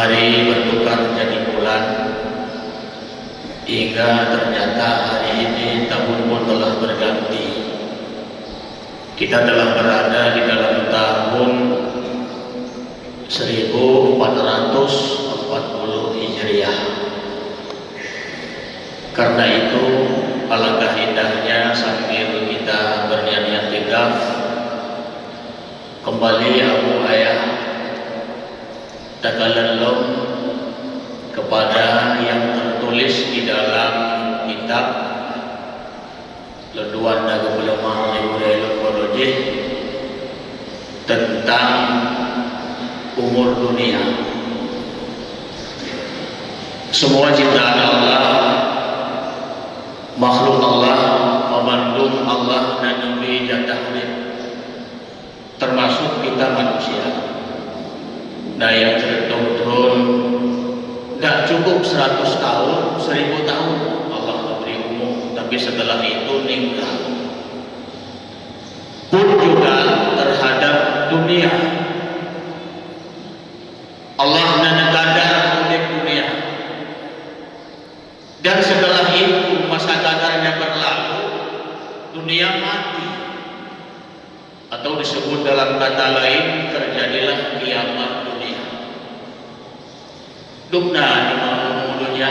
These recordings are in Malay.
hari bertukar jadi bulan, hingga ternyata hari ini tahun pun telah berganti. Kita telah berada di dalam tahun 1440 Hijriah. Karena itu alangkah indahnya sambil kita berniat i'tikaf, kembali Abu Ayah takalallum kepada yang tertulis di dalam kitab Leduan Dagu Pelemah Liburelul Korojih tentang umur dunia. Semua ciptaan Allah, makhluk Allah, pemandung Allah dan Nabi jatah urip, termasuk kita manusia. Nah yang terturun tidak cukup 100 tahun, 1000 tahun Allah memberi umur, tapi setelah itu meninggal. Pun juga terhadap dunia, Allah kadar unit dunia, dan setelah itu masa kadarnya berlalu, dunia mati, atau disebut dalam kata lain terjadilah kiamat dunia. Dukna di malam-malamnya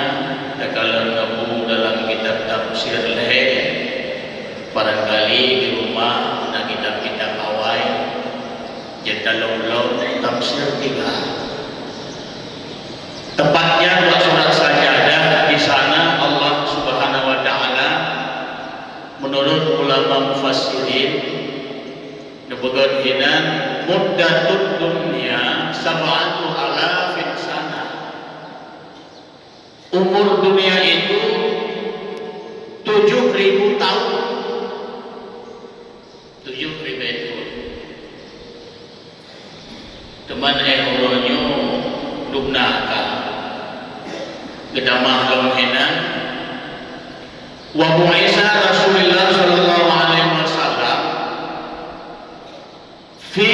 dakalan kamu dalam kitab tafsir leh, barangkali di rumah ada kitab-kitab awal jadalaulau tafsir 3. Tepatnya 2 surat sajadah. Di sana Allah Subhanahu wa taala menurut ulama mufassirin disebutkan muddatud dunya sab'atu alafin sana. Umur dunia itu 7.000 tahun. 7.000 tahun. Teman ehronyo dumnaka gedamah lomhenan wa bu'isa Rasulullah sallallahu alaihi wasallam fi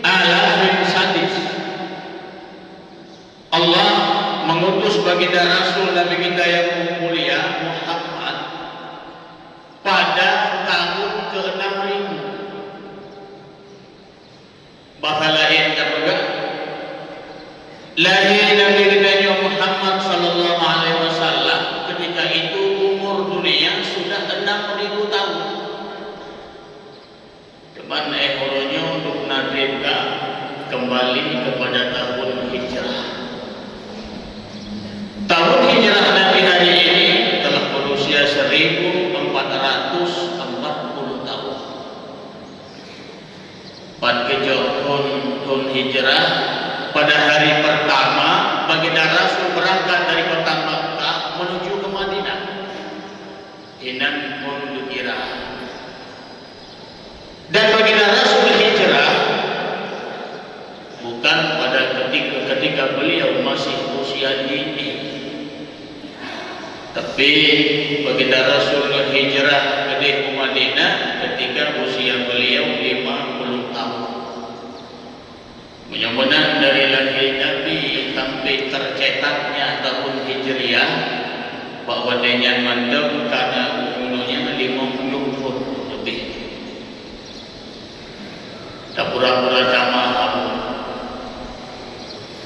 alafin sadis. Allah mengutus baginda Rasul Nabi kita yang mulia Muhammad pada tahun ke-6000. Bahasa lain apa? Lahir Nabi kita Muhammad sallallahu alaihi wasallam ketika itu umur dunia sudah 6000 tahun. Teman ekoronyo untuk nadrika kembali kepada tahun hijrah. Tahun hijrah Nabi hari ini telah berusia 1440 tahun. Pada tahun hijrah, pada hari pertama baginda Rasul berangkat dari kota Makkah menuju ke Madinah. Hinan pun dikira. Dan baginda Rasul hijrah bukan pada ketika beliau masih usia dini, tapi baginda Rasul hijrah ke Madinah ketika usia beliau 50 tahun. Menyambungan dari lahir Nabi sampai tercetaknya tahun Hijriah, bahwa dengan mantap karena umurnya 50 tahun lebih. Tak pura-pura jamaah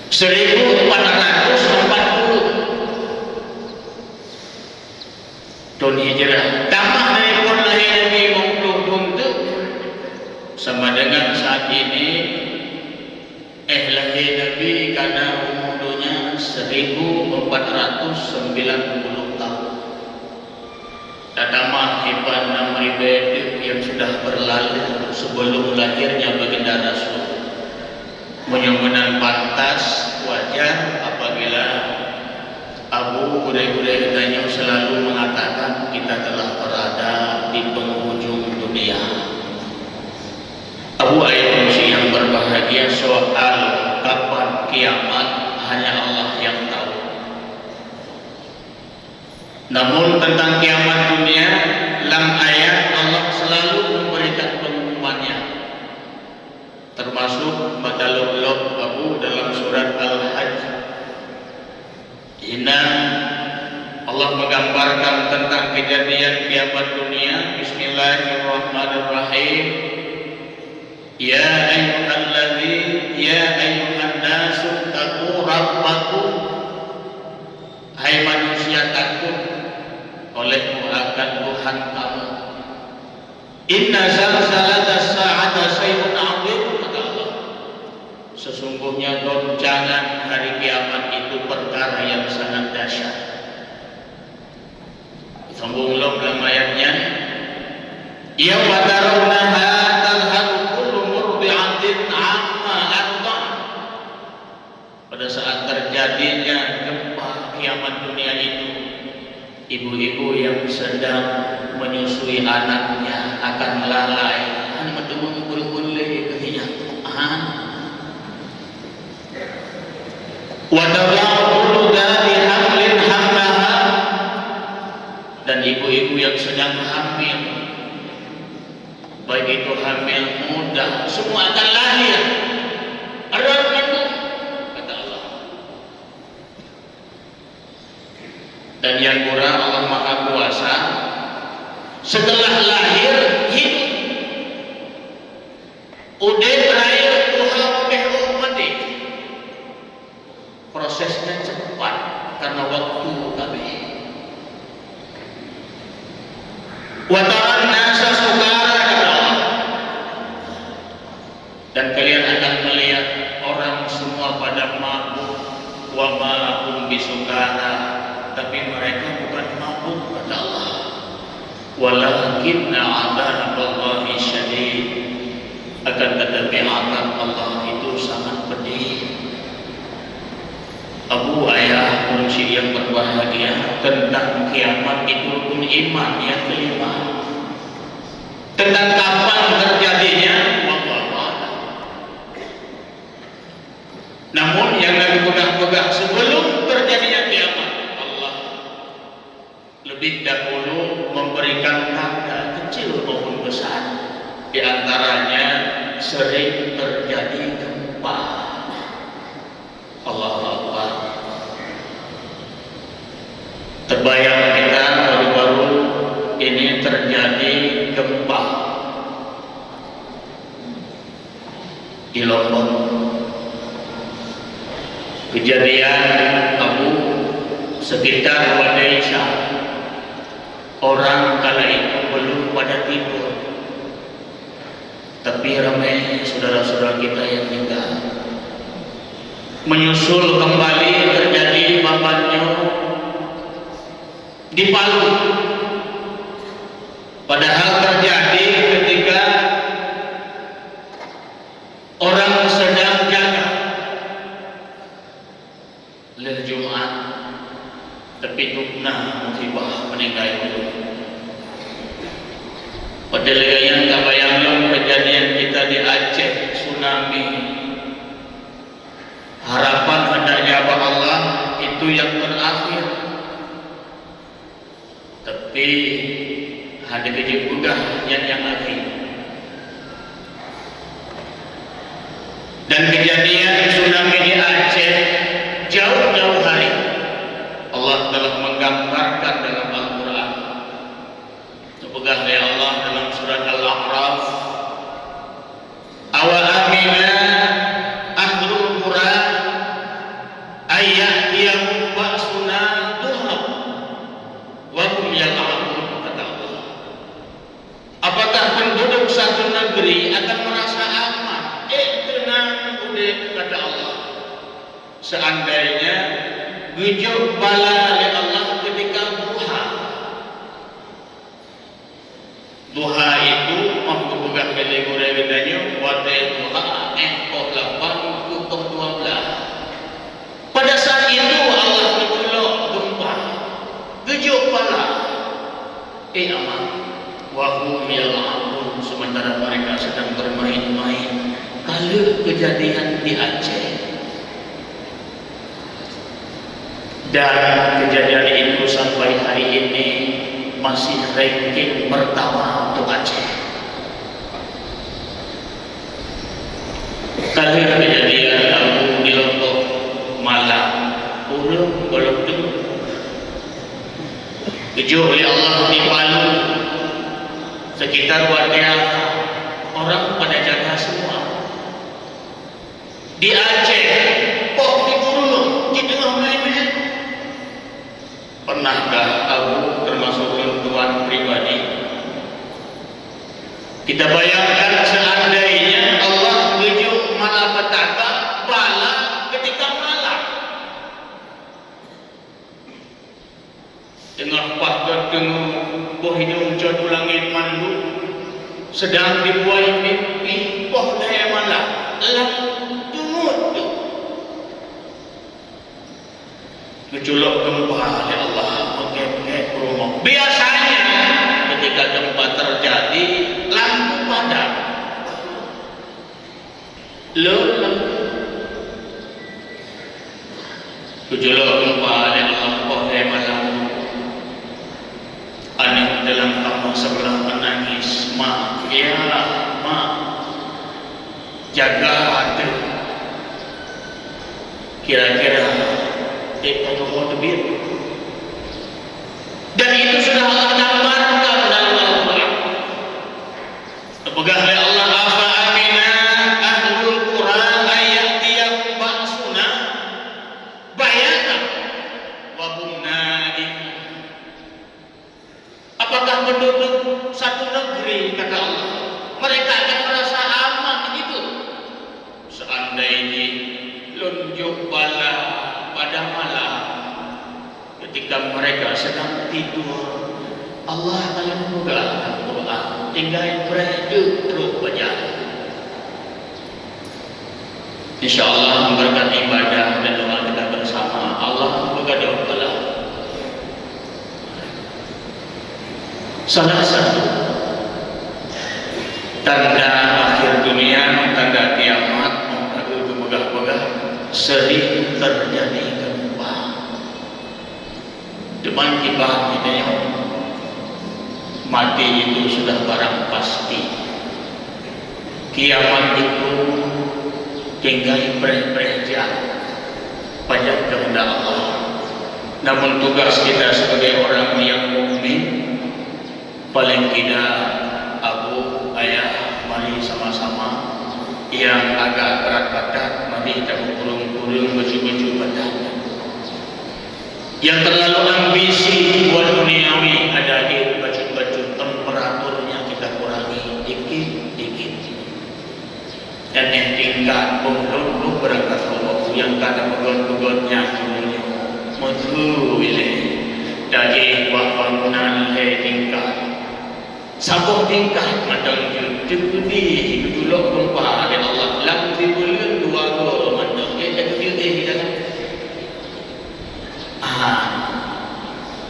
1440 tahun Hijrah. Tambah dari tahun lahir Nabi 50 tahun itu sama dengan saat ini lahir Nabi karena umurnya 1490 tahun. Datama hebat 6000 yang sudah berlalu sebelum lahirnya baginda Rasul. Menyambungan pantas wajar apabila Abu Hurairah katanya selalu mengatakan kita telah berada di penghujung dunia. Abu Ayyub yang berbahagia, soal kapan kiamat hanya Allah yang tahu. Namun tentang kiamat dunia, dalam ayat Allah selalu memberikan pengumumannya, termasuk pada log-log Abu dalam surat Al-Hajj menggambarkan tentang kejadian kiamat dunia. Bismillahirrahmanirrahim. Ya ayyuhan nasu taqu rabbakum. Hai manusia, takut olehmu akan Tuhan kamu. Inna zalzalatas sa'ati syai'un 'adzim, kata Allah. Sesungguhnya goncangan hari kiamat itu perkara yang sangat dahsyat. Sambung dalam ayatnya. Yauma tarawnaha tadhhabu kullu murdi'atin 'amma arda'at. Pada saat terjadinya gempa kiamat dunia itu, ibu-ibu yang sedang menyusui anaknya akan lalai. Betul boleh kehilangan. Wa tad'u dzati hamlin hamlaha. Dan ibu-ibu yang sedang hamil, baik itu hamil muda, semua akan lahir. Ada kandung, kata Allah. Dan yang murah Allah Maha Kuasa, setelah lahir hidup. Udah lahir Tuhan mati. Prosesnya cepat karena waktu kami. Wataran nasa sukara, kata Allah. Dan kalian akan melihat orang semua pada mabuk. Wa ma'hum bisukara, tapi mereka bukan mabuk, kata Allah. Walakinna 'adzaballahi syadid. Akan tetapi azab Allah itu sangat pedih. Abu ayah manusia yang berbahagia, tentang kiamat itu rukun iman yang kelima. Tentang kapan terjadinya, wallahu a'lam. Namun yang Nabi pegang-pegang sebelum terjadinya kiamat, Allah lebih dahulu memberikan tanda kecil maupun besar. Di antaranya sering terjadi gempa. Allahu Akbar. Terbayang kita baru-baru ini terjadi gempa di Lombok. Kejadian Abu sekitar Indonesia. Orang kala itu belum pada tidur, tapi ramai saudara-saudara kita yang tinggal. Menyusul kembali terjadi Babanyo di Palu. Padahal terjadi ketika orang sedang jaga lil Jumat, tapi tupna musibah meninggal itu. Padahal yang tak bayang kejadian kita di Aceh, tsunami. Harapan hendaknya apa Allah itu yang terakhir, tapi ada kejadian yang akhir. Dan kejadian tsunami di Aceh jauh-jauh hari Allah telah menggambarkan dalam Al-Quran. Semoga ya Allah dalam surat Al-A'raf, awa amina ahlul qura ayyatiyahum ba'suna duhab wa hum yal'abun, kata Allah. Apakah penduduk satu negeri akan merasa aman? Tenang udah, kata Allah. Seandainya gujuk bala oleh Allah ketika duha. Duha itu membuka kategori-kategorinya wate duha kok 8 kok 12. Pada saat itu Allah mengelak gempa, gujuk bala. Aman. Wahum yal'abun, sementara mereka sedang bermain-main. Kalau kejadian di Aceh, dan kejadian itu sampai hari ini masih ranking pertama untuk Aceh. Kalau kejadian Abu di Lombok malam, belum dengar. tujuh oleh Allah di Palu sekitar Wadiata orang pada jaga semua. Di Aceh pok di Gurun di tengah main-main. Pernahkah Abu termasuk tuan pribadi kita bayangkan seandainya Allah tujuh malapetaka bala ketika malam tengah pagar tengah poh hidung jadu langit mandu sedang dibuai mimpi poh daya malam lang jumut tu keculok gempa oleh Allah mengkep-kep rumah. Biasanya ketika gempa terjadi lampu padam keculok gempa oleh Allah poh daya malam. Anak dalam kamar sebelah menangis, mak, ya mak, jaga hati. Kira-kira kalau mau tebir. Dan itu sudah Allah gambarkan dalam Al-Quran. Terpegang oleh Allah, afa amina ahlul Quran ayatiyahum ba'suna bayatan wa hum naimun. Apakah penduduk satu negeri, kata Allah, mereka akan merasa aman begitu seandainya lunjuk bala pada malam ketika mereka sedang tidur? Allah akan membuka Al-Quran tinggal berduduk terus baca. InsyaAllah memberkati ibadah dan doa kita bersama. Allah membuka doa. Salah satu tanda akhir dunia, tanda kiamat, itu begah-begah sering terjadi gempa. Depan kita mati itu sudah barang pasti. Kiamat itu tinggal berjam banyak kehendak Allah. Namun tugas kita sebagai orang yang mukmin, paling tidak abu ayah mari sama-sama yang agak berat badan mari kita kurung-kurung baju-baju badan. Yang terlalu ambisi buat duniawi ada di baju-baju temperaturnya kita kurangi dikit-dikit. Dan yang tingkat dulu berangkat Allah yang kata pegot-pegotnya dulunya mudhu ilih daging buat bangunan tingkat sabuh tingkat mandang judi duduk gempa oleh Allah lam dibulan dua mandang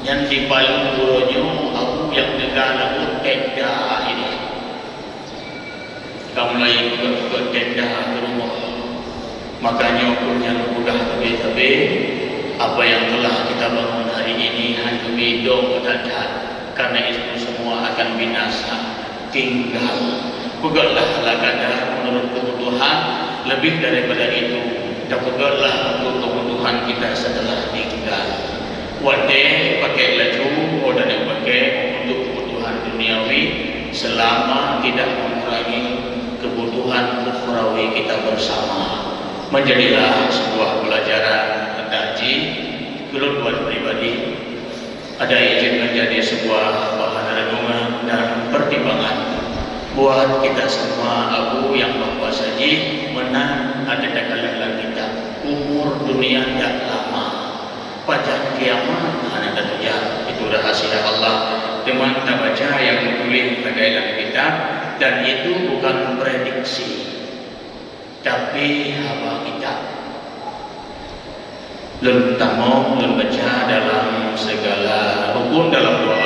yang di Palu Buronyo aku yang negara aku tenda ini kamu lagi buka tenda ke rumah makanya aku yang buka tabi-tabi apa yang telah kita bangun hari ini hanya bidong dan karena itu semua akan binasa. Tinggal peganglah kadar menurut kebutuhan, lebih daripada itu peganglah untuk kebutuhan kita setelah tinggal. Wadai pakai laju dan yang pakai untuk kebutuhan duniawi selama tidak mengurangi kebutuhan ukhrawi kita bersama. Menjadilah sebuah pelajaran daji keluhan pribadi ada izin menjadi sebuah bahan renungan dan pertimbangan buat kita semua. Abu yang bapak saji menang ada dalam kita umur dunia tidak lama pajak kiamat hanya tentunya itu rahasia Allah. Teman kita baca yang ditulis pada dalam kitab dan itu bukan prediksi tapi hawa kita lun tamu lun baca dalam segala rukun dalam doa